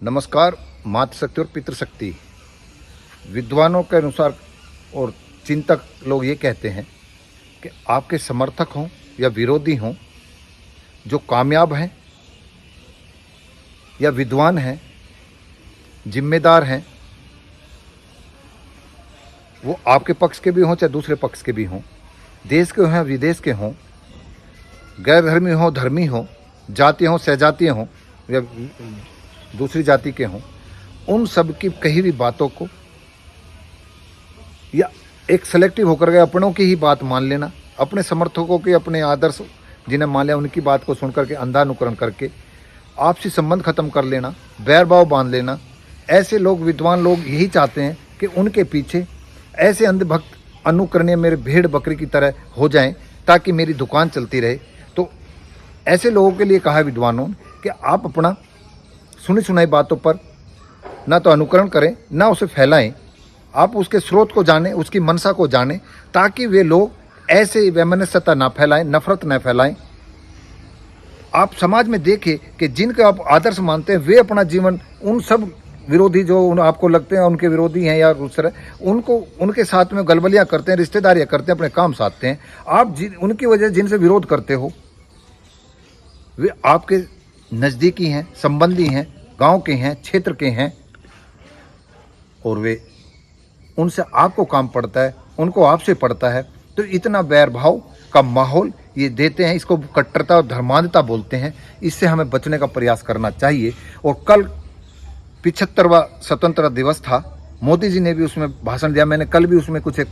नमस्कार। मातृशक्ति और पितृशक्ति विद्वानों के अनुसार और चिंतक लोग ये कहते हैं कि आपके समर्थक हों या विरोधी हों, जो कामयाब हैं या विद्वान हैं, जिम्मेदार हैं, वो आपके पक्ष के भी हों चाहे दूसरे पक्ष के भी हों, देश के हों या विदेश के हों, गैर धर्मी हों धर्मी हों, जातीय हों सहजातीय हों या दूसरी जाति के हों, उन सब की कही हुई बातों को या एक सेलेक्टिव होकर के अपनों की ही बात मान लेना, अपने समर्थकों के अपने आदर्श जिन्हें मान लिया उनकी बात को सुन करके अंधानुकरण करके आपसी संबंध खत्म कर लेना, बैर भाव बांध लेना। ऐसे लोग, विद्वान लोग यही चाहते हैं कि उनके पीछे ऐसे अंधभक्त अनुकरणीय मेरे भेड़ बकरी की तरह हो जाएं ताकि मेरी दुकान चलती रहे। तो ऐसे लोगों के लिए कहा है विद्वानों कि आप अपना सुनी सुनाई बातों पर ना तो अनुकरण करें ना उसे फैलाएं, आप उसके स्रोत को जानें, उसकी मनसा को जानें, ताकि वे लोग ऐसे वैमनस्यता ना फैलाएं, नफरत ना फैलाएं। आप समाज में देखें कि जिनके आप आदर्श मानते हैं वे अपना जीवन उन सब विरोधी जो आपको लगते हैं उनके विरोधी हैं या उस तरह उनको उनके साथ में गलबलियाँ करते हैं, रिश्तेदारियाँ करते हैं, अपने काम साधते हैं। आप उनकी वजह जिनसे विरोध करते हो वे आपके नज़दीकी हैं, संबंधी हैं, गांव के हैं, क्षेत्र के हैं, और वे उनसे आपको काम पड़ता है, उनको आपसे पड़ता है। तो इतना बैर भाव का माहौल ये देते हैं, इसको कट्टरता और धर्मांधता बोलते हैं। इससे हमें बचने का प्रयास करना चाहिए। और कल 75वां स्वतंत्रता दिवस था, मोदी जी ने भी उसमें भाषण दिया, मैंने कल भी उसमें कुछ एक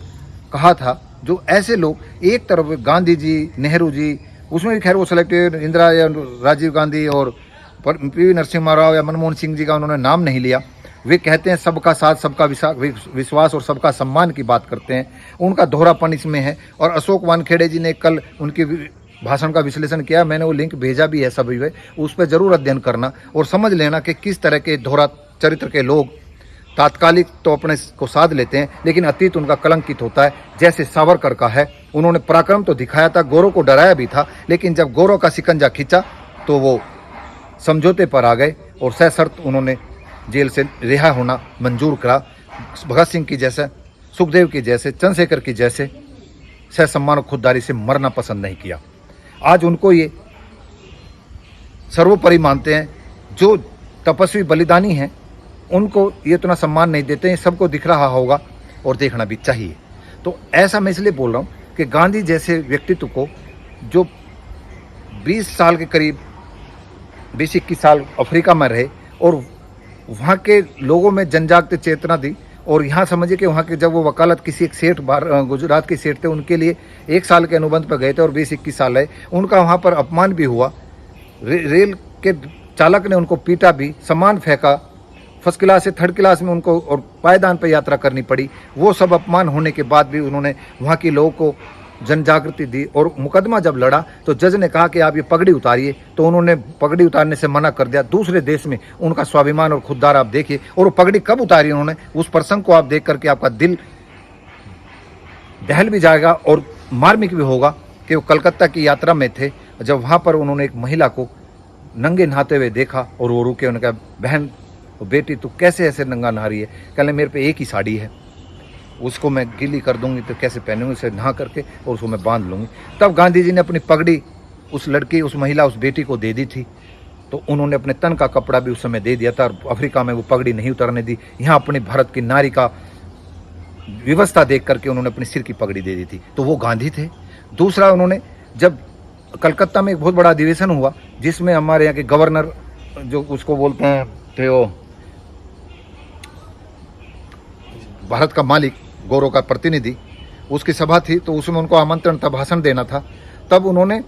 कहा था। जो ऐसे लोग एक तरफ गांधी जी, नेहरू जी, उसमें भी खैर वो सेलेक्टेड इंदिरा या राजीव गांधी और पी नरसिम्हा राव या मनमोहन सिंह जी का उन्होंने नाम नहीं लिया, वे कहते हैं सबका साथ, सबका विश्वास और सबका सम्मान की बात करते हैं। उनका दोहरापन इसमें है। और अशोक वानखेड़े जी ने कल उनके भाषण का विश्लेषण किया, मैंने वो लिंक भेजा भी है सभी में, उस पर जरूर अध्ययन करना और समझ लेना कि किस तरह के दोहरा चरित्र के लोग तात्कालिक तो अपने को साध लेते हैं लेकिन अतीत उनका कलंकित होता है। जैसे सावरकर का है, उन्होंने पराक्रम तो दिखाया था, गौरव को डराया भी था, लेकिन जब गौरव का शिकंजा खींचा तो वो समझौते पर आ गए और सशर्त उन्होंने जेल से रिहा होना मंजूर करा। भगत सिंह की जैसे, सुखदेव की जैसे, चंद्रशेखर की जैसे सहसम्मान और खुददारी से मरना पसंद नहीं किया। आज उनको ये सर्वोपरि मानते हैं। जो तपस्वी बलिदानी हैं उनको ये इतना सम्मान नहीं देते हैं, सबको दिख रहा होगा और देखना भी चाहिए। तो ऐसा मैं इसलिए बोल रहा हूँ कि गांधी जैसे व्यक्तित्व को, जो 20 साल के करीब 20-21 साल अफ्रीका में रहे और वहाँ के लोगों में जनजागृति चेतना दी, और यहाँ समझिए कि वहाँ के जब वो वकालत किसी एक सेठ गुजरात के सेठ थे, उनके लिए 1 साल के अनुबंध पर गए थे और 20-21 साल रहे, उनका वहाँ पर अपमान भी हुआ। रेल के चालक ने उनको पीटा भी, सामान फेंका, फर्स्ट क्लास से थर्ड क्लास में उनको और पायदान पर यात्रा करनी पड़ी। वो सब अपमान होने के बाद भी उन्होंने वहाँ के लोगों को जन जागृति दी। और मुकदमा जब लड़ा तो जज ने कहा कि आप ये पगड़ी उतारिए, तो उन्होंने पगड़ी उतारने से मना कर दिया। दूसरे देश में उनका स्वाभिमान और खुददार आप देखिए। और वो पगड़ी कब उतारी उन्होंने, उस प्रसंग को आप देख करके आपका दिल दहल भी जाएगा और मार्मिक भी होगा कि वो कलकत्ता की यात्रा में थे, जब वहाँ पर उन्होंने एक महिला को नंगे नहाते हुए देखा और वो रुके। उन्होंने कहा, बहन बेटी तू कैसे ऐसे नंगा नहा रही है? कहने मेरे पे एक ही साड़ी है, उसको मैं गीली कर दूंगी तो कैसे पहनूंगी, उसे नहा करके और उसको मैं बांध लूंगी। तब गांधी जी ने अपनी पगड़ी उस लड़की, उस महिला, उस बेटी को दे दी थी। तो उन्होंने अपने तन का कपड़ा भी उस समय दे दिया था और अफ्रीका में वो पगड़ी नहीं उतरने दी। यहाँ अपनी भारत की नारी का व्यवस्था देख करके उन्होंने अपनी सिर की पगड़ी दे दी थी। तो वो गांधी थे। दूसरा, उन्होंने जब कलकत्ता में एक बहुत बड़ा अधिवेशन हुआ जिसमें हमारे यहाँ के गवर्नर, जो उसको बोलते हैं थे वो भारत का मालिक, गौरव का प्रतिनिधि, उसकी सभा थी, तो उसमें उनको आमंत्रण था, भाषण देना था। तब उन्होंने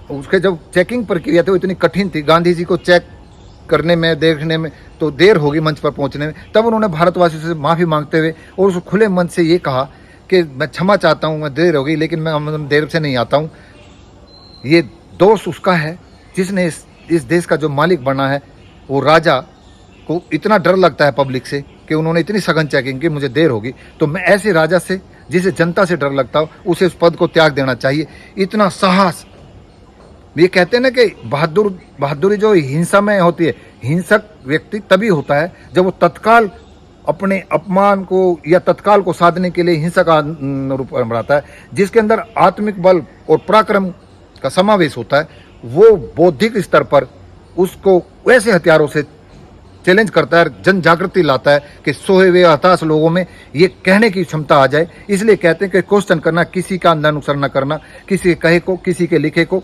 उसके जब चेकिंग प्रक्रिया थी वो इतनी कठिन थी, गांधी जी को चेक करने में, देखने में तो देर होगी मंच पर पहुंचने में। तब उन्होंने भारतवासियों से माफ़ी मांगते हुए और उस खुले मन से ये कहा कि मैं क्षमा चाहता हूँ, मैं देर हो गई, लेकिन मैं देर से नहीं आता हूँ। ये दोष उसका है जिसने इस देश का जो मालिक बना है, वो राजा को इतना डर लगता है पब्लिक से कि उन्होंने इतनी सघन चेकिंग की, मुझे देर होगी। तो मैं ऐसे राजा से, जिसे जनता से डर लगता हो, उसे उस पद को त्याग देना चाहिए। इतना साहस ये कहते हैं ना कि बहादुरी जो हिंसा में होती है, हिंसक व्यक्ति तभी होता है जब वो तत्काल अपने अपमान को या तत्काल को साधने के लिए हिंसा का रूप बढ़ाता है। जिसके अंदर आत्मिक बल और पराक्रम का समावेश होता है, वो बौद्धिक स्तर पर उसको वैसे हथियारों से चैलेंज करता है, जन जागृति लाता है कि सोए हुए हताश लोगों में ये कहने की क्षमता आ जाए। इसलिए कहते हैं कि क्वेश्चन करना, किसी का अंधा अनुसरण न करना, किसी के कहे को, किसी के लिखे को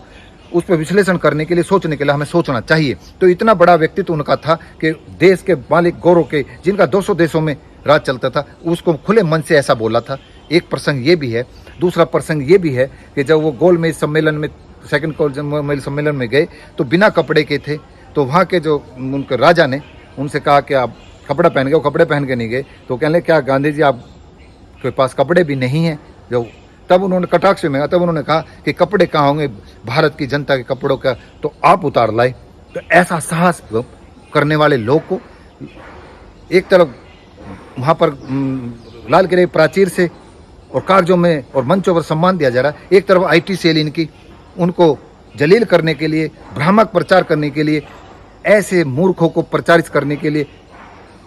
उस पर विश्लेषण करने के लिए, सोचने के लिए हमें सोचना चाहिए। तो इतना बड़ा व्यक्तित्व उनका था कि देश के मालिक गौरव के, जिनका 200 देशों में राज चलता था, उसको खुले मन से ऐसा बोला था। एक प्रसंग ये भी है। दूसरा प्रसंग ये भी है कि जब वो गोलमेज सम्मेलन में, सेकंड गोलमेज सम्मेलन में गए तो बिना कपड़े के थे। तो वहाँ के जो उनके राजा ने उनसे कहा कि आप कपड़ा पहन गए, वो कपड़े पहन के नहीं गए। तो कहने लगे, क्या गांधी जी आपके पास कपड़े भी नहीं हैं? जो तब उन्होंने कटाक्ष में, तब उन्होंने कहा कि कपड़े कहाँ होंगे भारत की जनता के कपड़ों का, तो आप उतार लाए। तो ऐसा साहस करने वाले लोग को एक तरफ वहाँ पर लाल किले प्राचीर से और कागजों में और मंचों पर सम्मान दिया जा रहा है, एक तरफ IT सेल इनकी उनको जलील करने के लिए, भ्रामक प्रचार करने के लिए, ऐसे मूर्खों को प्रचारित करने के लिए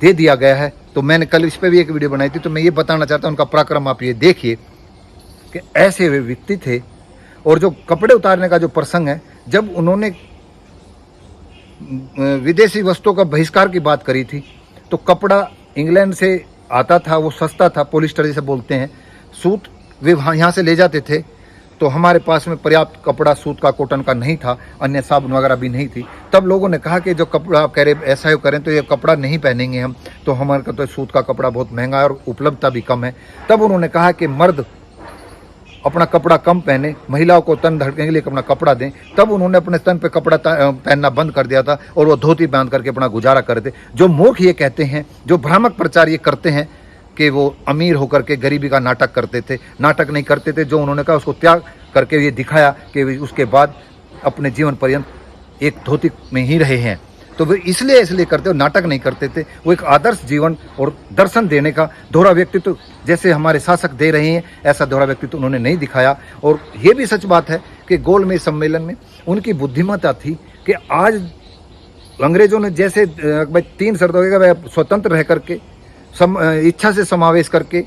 दे दिया गया है। तो मैंने कल इस पर भी एक वीडियो बनाई थी। तो मैं ये बताना चाहता हूँ, उनका पराक्रम आप ये देखिए कि ऐसे वे व्यक्ति थे। और जो कपड़े उतारने का जो प्रसंग है, जब उन्होंने विदेशी वस्तुओं का बहिष्कार की बात करी थी, तो कपड़ा इंग्लैंड से आता था, वो सस्ता था, पॉलिस्टर जिसे बोलते हैं, सूत वे यहाँ से ले जाते थे। तो हमारे पास में पर्याप्त कपड़ा सूत का, कॉटन का नहीं था, अन्य साबुन वगैरह भी नहीं थी। तब लोगों ने कहा कि जो कपड़ा आप कह रहे ऐसा ही करें तो ये कपड़ा नहीं पहनेंगे हम, तो हमारे का तो सूत का कपड़ा बहुत महंगा है और उपलब्धता भी कम है। तब उन्होंने कहा कि मर्द अपना कपड़ा कम पहने, महिलाओं को तन ढकने के लिए अपना कपड़ा दें। तब उन्होंने अपने तन पे कपड़ा पहनना बंद कर दिया था और वो धोती बांध करके अपना गुजारा करते। जो मूर्ख ये कहते हैं, जो भ्रामक प्रचार ये करते हैं कि वो अमीर होकर के गरीबी का नाटक करते थे, नाटक नहीं करते थे। जो उन्होंने कहा उसको त्याग करके ये दिखाया कि उसके बाद अपने जीवन पर्यंत एक धोती में ही रहे हैं। तो वे इसलिए करते हो, नाटक नहीं करते थे। वो एक आदर्श जीवन और दर्शन देने का दोहरा व्यक्तित्व जैसे हमारे शासक दे रहे हैं, ऐसा दोहरा व्यक्तित्व उन्होंने नहीं दिखाया। और ये भी सच बात है कि गोलमेज सम्मेलन में उनकी बुद्धिमत्ता थी कि आज अंग्रेजों ने जैसे भाई 3 शर्तों के वह स्वतंत्र रह करके, इच्छा से समावेश करके,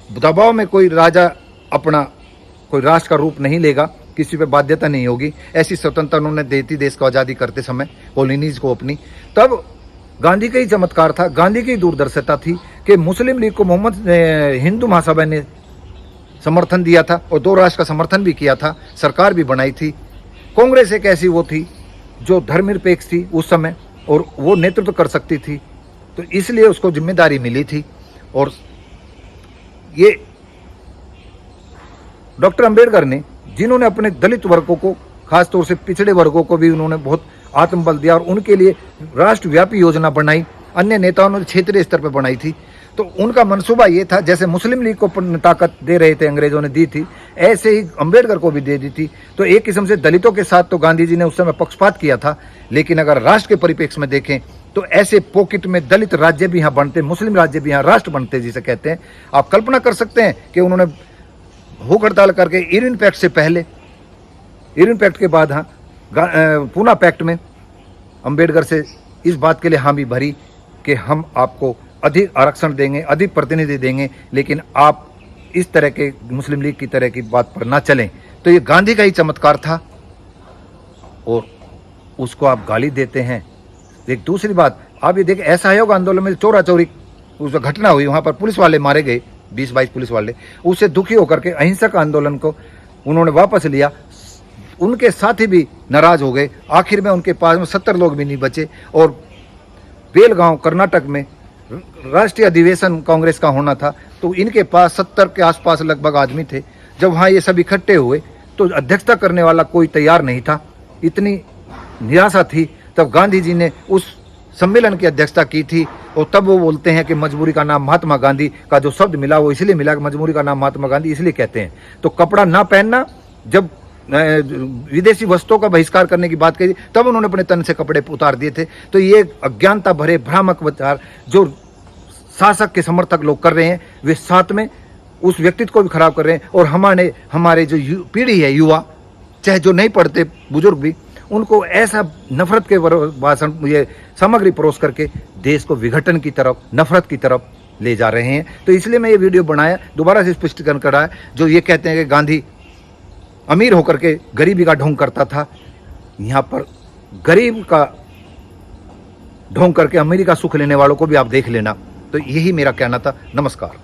दबाव में कोई राजा अपना कोई राष्ट्र का रूप नहीं लेगा, किसी पे बाध्यता नहीं होगी, ऐसी स्वतंत्रता उन्होंने दी थी देश को आज़ादी करते समय, कॉलोनीज को अपनी। तब गांधी का ही चमत्कार था, गांधी की दूरदर्शिता थी कि मुस्लिम लीग को मोहम्मद हिंदू महासभा ने समर्थन दिया था और 2 राष्ट्र का समर्थन भी किया था, सरकार भी बनाई थी। कांग्रेस एक ऐसी वो थी जो धर्मनिरपेक्ष थी उस समय और वो नेतृत्व कर सकती थी, तो इसलिए उसको जिम्मेदारी मिली थी। और ये डॉक्टर अंबेडकर ने, जिन्होंने अपने दलित वर्गों को, खासतौर से पिछड़े वर्गों को भी उन्होंने बहुत आत्मबल दिया और उनके लिए राष्ट्रव्यापी योजना बनाई। अन्य नेताओं ने क्षेत्रीय स्तर पर बनाई थी। तो उनका मंसूबा ये था, जैसे मुस्लिम लीग को ताकत दे रहे थे अंग्रेजों ने दी थी, ऐसे ही अंबेडकर को भी दे दी थी। तो एक किस्म से दलितों के साथ तो गांधी जी ने उस समय पक्षपात किया था। लेकिन अगर राष्ट्र के परिप्रेक्ष्य में देखें तो ऐसे पॉकेट में दलित राज्य भी यहाँ बनते, मुस्लिम राज्य भी यहाँ राष्ट्र बनते जिसे कहते हैं। आप कल्पना कर सकते हैं कि उन्होंने भूख हड़ताल करके इरविन पैक्ट से पहले, इरविन पैक्ट के बाद, हाँ, पूना पैक्ट में अंबेडकर से इस बात के लिए हामी भरी कि हम आपको अधिक आरक्षण देंगे, अधिक प्रतिनिधि देंगे, लेकिन आप इस तरह के मुस्लिम लीग की तरह की बात पर ना चलें। तो ये गांधी का ही चमत्कार था और उसको आप गाली देते हैं। एक दूसरी बात आप ये देखें, असहयोग आंदोलन में चोरा चोरी उस घटना हुई, वहाँ पर पुलिस वाले मारे गए, 20-22 पुलिस वाले। उससे दुखी होकर के अहिंसक आंदोलन को उन्होंने वापस लिया। उनके साथी भी नाराज हो गए। आखिर में उनके पास में 70 लोग भी नहीं बचे और बेलगांव कर्नाटक में राष्ट्रीय अधिवेशन कांग्रेस का होना था, तो इनके पास 70 के आसपास लगभग आदमी थे। जब वहाँ ये सब इकट्ठे हुए तो अध्यक्षता करने वाला कोई तैयार नहीं था, इतनी निराशा थी। तब गांधी जी ने उस सम्मेलन की अध्यक्षता की थी और तब वो बोलते हैं कि मजबूरी का नाम महात्मा गांधी का जो शब्द मिला वो इसलिए मिला कि मजबूरी का नाम महात्मा गांधी इसलिए कहते हैं। तो कपड़ा ना पहनना, जब विदेशी वस्तुओं का बहिष्कार करने की बात कही तब उन्होंने अपने तन से कपड़े उतार दिए थे। तो ये अज्ञानता भरे भ्रामक विचार जो शासक के समर्थक लोग कर रहे हैं, वे साथ में उस व्यक्तित्व को भी खराब कर रहे हैं। और हमारे जो पीढ़ी है, युवा, चाहे जो नहीं पढ़ते बुजुर्ग भी, उनको ऐसा नफरत के भाषण ये सामग्री परोस करके देश को विघटन की तरफ, नफरत की तरफ ले जा रहे हैं। तो इसलिए मैं ये वीडियो बनाया, दोबारा से स्पष्टीकरण कराया। जो ये कहते हैं कि गांधी अमीर होकर के गरीबी का ढोंग करता था, यहाँ पर गरीब का ढोंग करके अमीरी का सुख लेने वालों को भी आप देख लेना। तो यही मेरा कहना था। नमस्कार।